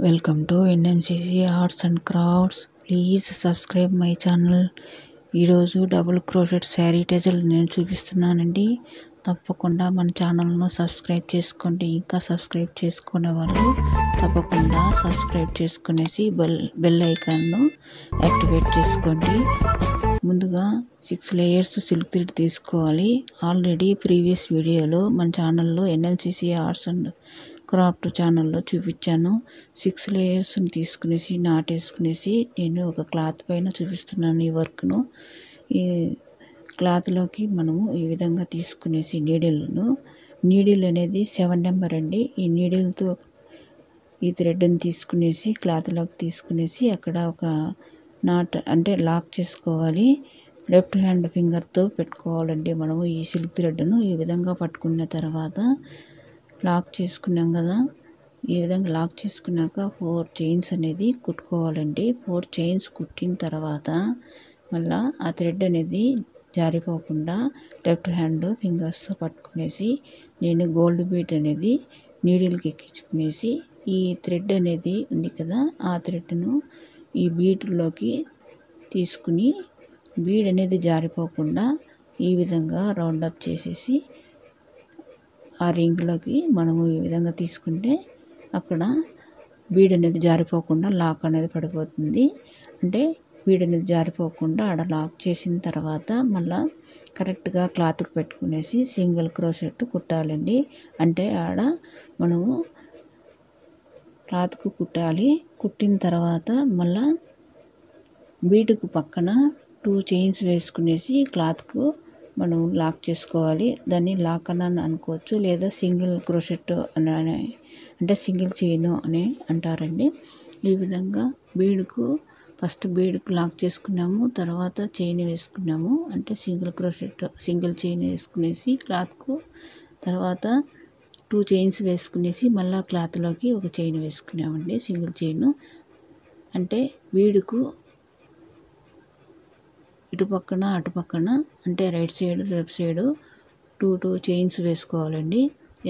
Welcome to NMCC arts and crafts. Please subscribe my channel. ఈరోజు double crochet sari టెజల్ నేను చూపిస్తున్నానండి. తప్పకుండా మన ఛానల్ను సబ్స్క్రైబ్ చేసుకోండి. ఇంకా సబ్స్క్రైబ్ చేసుకునే వాళ్ళు తప్పకుండా సబ్స్క్రైబ్ చేసుకునేసి బెల్ ఐకాన్ను యాక్టివేట్ చేసుకోండి. ముందుగా 6 లేయర్స్ సిల్క్ థ్రెడ్ తీసుకోవాలి. ఆల్రెడీ ప్రీవియస్ వీడియోలో మన ఛానల్లో NMCC ఆర్ట్స్ అండ్ క్రాఫ్ట్ ఛానల్లో చూపించాను. 6 లేయర్స్ని తీసుకునేసి నాటేసుకునేసి నేను ఒక క్లాత్ పైన చూపిస్తున్నాను ఈ వర్క్ను. ఈ క్లాత్లోకి మనము ఈ విధంగా తీసుకునేసి నీడిల్ అనేది 7 నెంబర్ అండి. ఈ నీడిల్తో ఈ థ్రెడ్ని తీసుకునేసి క్లాత్లోకి తీసుకునేసి అక్కడ ఒక నాట్ అంటే లాక్ చేసుకోవాలి. లెఫ్ట్ హ్యాండ్ ఫింగర్తో పెట్టుకోవాలండి మనము ఈ సిల్క్ థ్రెడ్ను. ఈ విధంగా పట్టుకున్న తర్వాత లాక్ చేసుకున్నాం కదా, ఈ విధంగా లాక్ చేసుకున్నాక 4 చైన్స్ అనేది కుట్టుకోవాలండి. 4 చైన్స్ కుట్టిన తర్వాత మళ్ళీ ఆ థ్రెడ్ అనేది జారిపోకుండా లెఫ్ట్ హ్యాండ్ ఫింగర్స్తో పట్టుకునేసి నేను గోల్డ్ బీట్ అనేది నీడిల్కి ఎక్కించుకునేసి ఈ థ్రెడ్ అనేది ఉంది కదా, ఆ థ్రెడ్ను ఈ బీట్లోకి తీసుకుని బీడ్ అనేది జారిపోకుండా ఈ విధంగా రౌండ్ అప్ చేసేసి ఆ రింగ్లోకి మనము ఈ విధంగా తీసుకుంటే అక్కడ బీడ్ అనేది జారిపోకుండా లాక్ అనేది పడిపోతుంది. అంటే బీడ్ అనేది జారిపోకుండా ఆడ లాక్ చేసిన తర్వాత మళ్ళీ కరెక్ట్గా క్లాత్కి పెట్టుకునేసి సింగిల్ క్రోషెట్ కుట్టాలండి. అంటే ఆడ మనము క్లాత్కు కుట్టాలి. కుట్టిన తర్వాత మళ్ళీ బీటుకు పక్కన 2 చైన్స్ వేసుకునేసి క్లాత్కు మనం లాక్ చేసుకోవాలి. దాన్ని లాక్ అని అనుకోవచ్చు, లేదా సింగిల్ క్రోషెట్ అని అంటే సింగిల్ చైన్ అని అంటారండి. ఈ విధంగా ఫస్ట్ బీడ్కు లాక్ చేసుకున్నాము, తర్వాత చైన్ వేసుకున్నాము. అంటే సింగిల్ చైన్ వేసుకునేసి క్లాత్కు తర్వాత 2 చైన్స్ వేసుకునేసి మళ్ళీ క్లాత్లోకి ఒక చైన్ వేసుకున్నామండి, సింగిల్ చైన్. అంటే బీడుకు ఇటు పక్కన అటు పక్కన అంటే right side left side 2 chains వేసుకోవాలండి.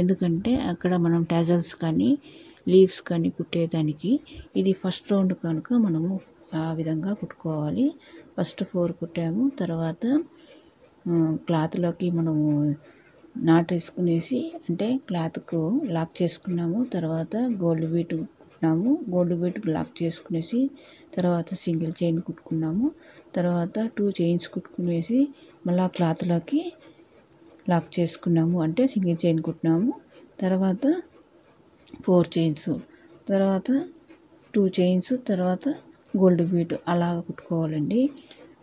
ఎందుకంటే అక్కడ మనం టాజల్స్ కానీ లీవ్స్ కానీ కుట్టేదానికి ఇది ఫస్ట్ రౌండ్ కనుక మనము ఆ విధంగా కుట్టుకోవాలి. ఫస్ట్ 4 కుట్టాము, తర్వాత క్లాత్లోకి మనము నాటేసుకునేసి అంటే క్లాత్కు లాక్ చేసుకున్నాము. తర్వాత గోల్డ్ బీట్కు లాక్ చేసుకునేసి తర్వాత సింగిల్ చైన్ కుట్టుకున్నాము. తర్వాత 2 చైన్స్ కుట్టుకునేసి మళ్ళీ క్లాత్లోకి లాక్ చేసుకున్నాము, అంటే సింగిల్ చైన్ కుట్టినాము. తర్వాత 4 చైన్స్, తర్వాత 2 చైన్స్, తర్వాత గోల్డ్ బీట్ అలా కుట్టుకోవాలండి.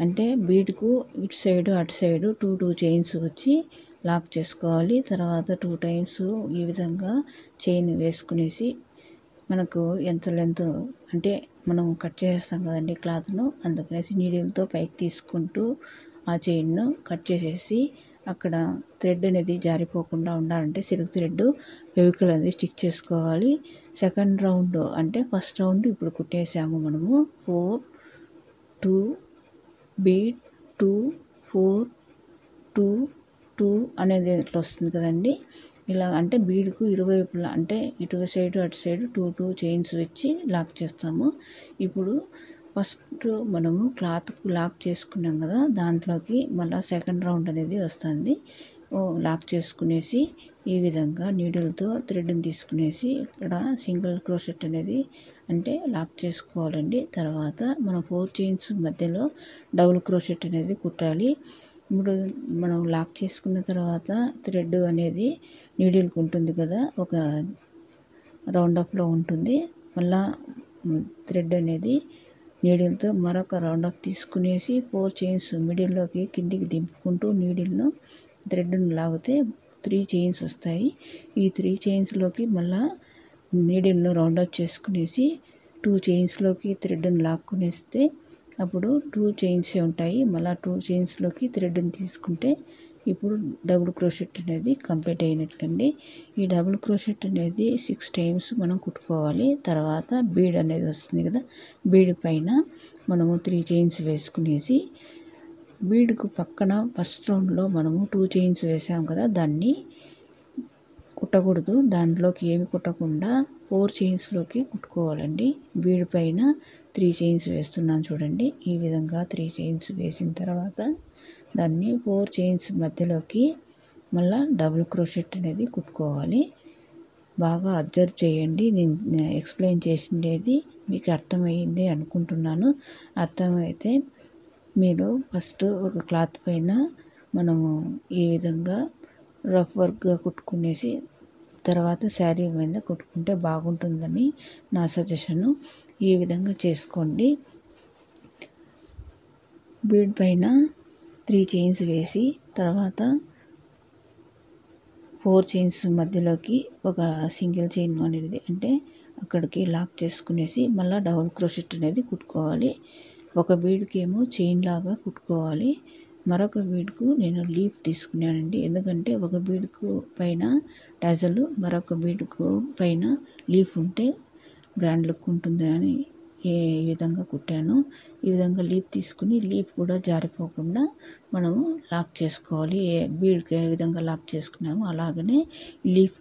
అంటే బీట్కు ఇటు సైడ్ అటు సైడ్ 2 చైన్స్ వచ్చి లాక్ చేసుకోవాలి. తర్వాత 2 టైమ్స్ ఈ విధంగా చైన్ వేసుకునేసి మనకు ఎంత లెంత్ అంటే మనం కట్ చేస్తాం కదండి క్లాత్ను, అందుకనేసి నీడిల్తో పైకి తీసుకుంటూ ఆ చైన్ను కట్ చేసేసి అక్కడ థ్రెడ్ అనేది జారిపోకుండా ఉండాలంటే సిల్క్ థ్రెడ్ ఫెవికల్ అనేది స్టిక్ చేసుకోవాలి. సెకండ్ రౌండ్ అంటే ఫస్ట్ రౌండ్ ఇప్పుడు కుట్టేసాము మనము 4 2 బీట్ 2 4 2 2 అనేది ఇట్లా వస్తుంది కదండి. ఇలా అంటే బీడ్కు ఇరువైపులా అంటే ఇటు సైడ్ అటు సైడ్ 2 చైన్స్ వచ్చి లాక్ చేస్తాము. ఇప్పుడు ఫస్ట్ మనము క్లాత్కు లాక్ చేసుకున్నాం కదా, దాంట్లోకి మళ్ళీ సెకండ్ రౌండ్ అనేది వస్తుంది. లాక్ చేసుకునేసి ఈ విధంగా నీడిల్తో థ్రెడ్ని తీసుకునేసి ఇక్కడ సింగిల్ క్రోషెట్ అనేది అంటే లాక్ చేసుకోవాలండి. తర్వాత మనం 4 చైన్స్ మధ్యలో డబుల్ క్రోషెట్ అనేది కుట్టాలి. ఇప్పుడు మనం లాక్ చేసుకున్న తర్వాత థ్రెడ్ అనేది నీడిల్కి ఉంటుంది కదా, ఒక రౌండప్లో ఉంటుంది. మళ్ళా థ్రెడ్ అనేది నీడిల్తో మరొక రౌండప్ తీసుకునేసి 4 చైన్స్ మిడిల్లోకి కిందికి దింపుకుంటూ థ్రెడ్ను లాగితే 3 చైన్స్ వస్తాయి. ఈ 3 చైన్స్లోకి మళ్ళా నీడిల్ను రౌండప్ చేసుకునేసి 2 చైన్స్లోకి థ్రెడ్ని లాక్కునేస్తే అప్పుడు 2 చైన్సే ఉంటాయి. మళ్ళీ 2 చైన్స్లోకి థ్రెడ్ని తీసుకుంటే ఇప్పుడు డబుల్ క్రోషెట్ అనేది కంప్లీట్ అయినట్లండి. ఈ డబుల్ క్రోషెట్ అనేది 6 టైమ్స్ మనం కుట్టుకోవాలి. తర్వాత బీడ్ అనేది వస్తుంది కదా, బీడ్ పైన మనము 3 చైన్స్ వేసుకునేసి బీడ్కు పక్కన ఫస్ట్ రౌండ్లో మనము 2 చైన్స్ వేసాం కదా, దాన్ని కుట్టకూడదు. దాంట్లోకి ఏమి కుట్టకుండా 4 చైన్స్లోకి కుట్టుకోవాలండి. బీడ్ పైన 3 చైన్స్ వేస్తున్నాను చూడండి. ఈ విధంగా 3 చైన్స్ వేసిన తర్వాత దాన్ని 4 చైన్స్ మధ్యలోకి మళ్ళీ డబుల్ క్రోషెట్ అనేది కుట్టుకోవాలి. బాగా అబ్జర్వ్ చేయండి. నేను ఎక్స్ప్లెయిన్ చేసిండేది మీకు అర్థమైంది అనుకుంటున్నాను. అర్థమైతే మీరు ఫస్ట్ ఒక క్లాత్ పైన మనము ఈ విధంగా రఫ్ వర్క్గా కుట్టుకునేసి తర్వాత శారీ మీద కుట్టుకుంటే బాగుంటుందని నా సజెషను. ఈ విధంగా చేసుకోండి. బీడ్ పైన 3 చైన్స్ వేసి తర్వాత 4 చైన్స్ మధ్యలోకి ఒక సింగిల్ చైన్ అనేది అంటే అక్కడికి లాక్ చేసుకునేసి మళ్ళీ డబుల్ క్రోషెట్ అనేది కుట్టుకోవాలి. ఒక బీడ్కి ఏమో చైన్ లాగా కుట్టుకోవాలి. మరొక బీడ్కు నేను లీఫ్ తీసుకున్నానండి. ఎందుకంటే ఒక బీడ్కు పైన టాజల్ మరొక బీడ్కు పైన లీఫ్ ఉంటే గ్రాండ్ లుక్ ఉంటుందని ఈ విధంగా కుట్టాను. ఈ విధంగా లీఫ్ తీసుకుని లీఫ్ కూడా జారిపోకుండా మనము లాక్ చేసుకోవాలి. బీడ్కి ఏ విధంగా లాక్ చేసుకున్నామో అలాగనే లీఫ్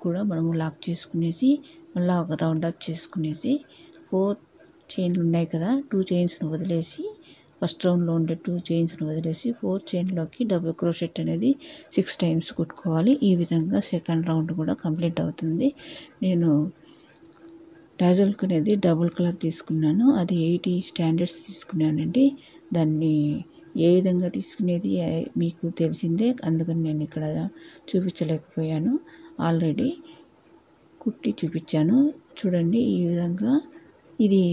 కూడా మనము లాక్ చేసుకునేసి మళ్ళీ ఒక రౌండ్ అప్ చేసుకునేసి 4 చైన్లు ఉన్నాయి కదా, 2 చైన్స్ను వదిలేసి ఫస్ట్ రౌండ్లో ఉండే 2 చైన్స్ను వదిలేసి 4 చైన్లోకి డబుల్ క్రోషెట్ అనేది 6 టైమ్స్ కుట్టుకోవాలి. ఈ విధంగా సెకండ్ రౌండ్ కూడా కంప్లీట్ అవుతుంది. నేను టాజల్కి అనేది డబుల్ కలర్ తీసుకున్నాను. అది 80 స్టాండర్డ్స్ తీసుకున్నానండి. దాన్ని ఏ విధంగా తీసుకునేది మీకు తెలిసిందే, అందుకని నేను ఇక్కడ చూపించలేకపోయాను. ఆల్రెడీ కుట్టి చూపించాను చూడండి. ఈ విధంగా ఇది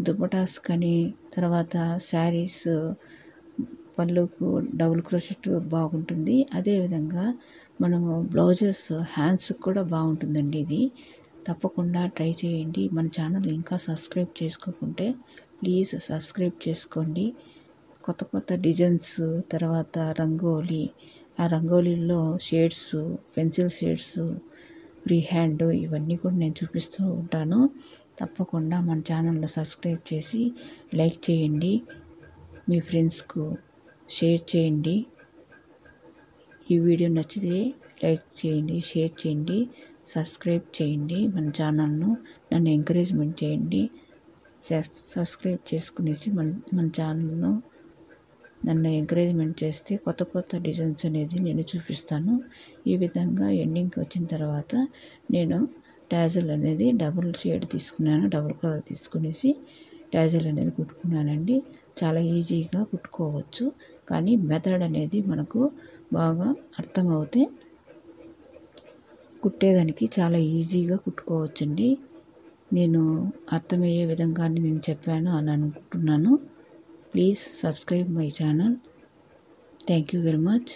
దుపటాస్ కానీ తర్వాత శారీస్ పళ్ళుకు డబుల్ క్రోషెట్ బాగుంటుంది. అదేవిధంగా మనము బ్లౌజెస్ హ్యాండ్స్కి కూడా బాగుంటుందండి. ఇది తప్పకుండా ట్రై చేయండి. మన ఛానల్ ఇంకా సబ్స్క్రైబ్ చేసుకోకుంటే ప్లీజ్ సబ్స్క్రైబ్ చేసుకోండి. కొత్త కొత్త డిజైన్స్ తర్వాత రంగోలీ, ఆ రంగోలీలో shades, pencil shades, free hand ఇవన్నీ కూడా నేను చూపిస్తూ ఉంటాను. తప్పకుండా మన ఛానల్లో సబ్స్క్రైబ్ చేసి లైక్ చేయండి. మీ ఫ్రెండ్స్కు షేర్ చేయండి. ఈ వీడియో నచ్చితే లైక్ చేయండి, షేర్ చేయండి, సబ్స్క్రైబ్ చేయండి. మన ఛానల్ను నన్ను ఎంకరేజ్మెంట్ చేయండి. సబ్స్క్రైబ్ చేసుకునేసి మన ఛానల్ను నన్ను ఎంకరేజ్మెంట్ చేస్తే కొత్త కొత్త డిజైన్స్ అనేది నేను చూపిస్తాను. ఈ విధంగా ఎండింగ్కి వచ్చిన తర్వాత నేను టాజల్ అనేది డబుల్ షేడ్ తీసుకున్నాను. డబుల్ కలర్ తీసుకునేసి టాజల్ అనేది కుట్టుకున్నానండి. చాలా ఈజీగా కుట్టుకోవచ్చు, కానీ మెథడ్ అనేది మనకు బాగా అర్థమవుతే కుట్టేదానికి చాలా ఈజీగా కుట్టుకోవచ్చండి. నేను అర్థమయ్యే విధంగానే నేను చెప్పాను అని అనుకుంటున్నాను. Please subscribe my channel. Thank you very much.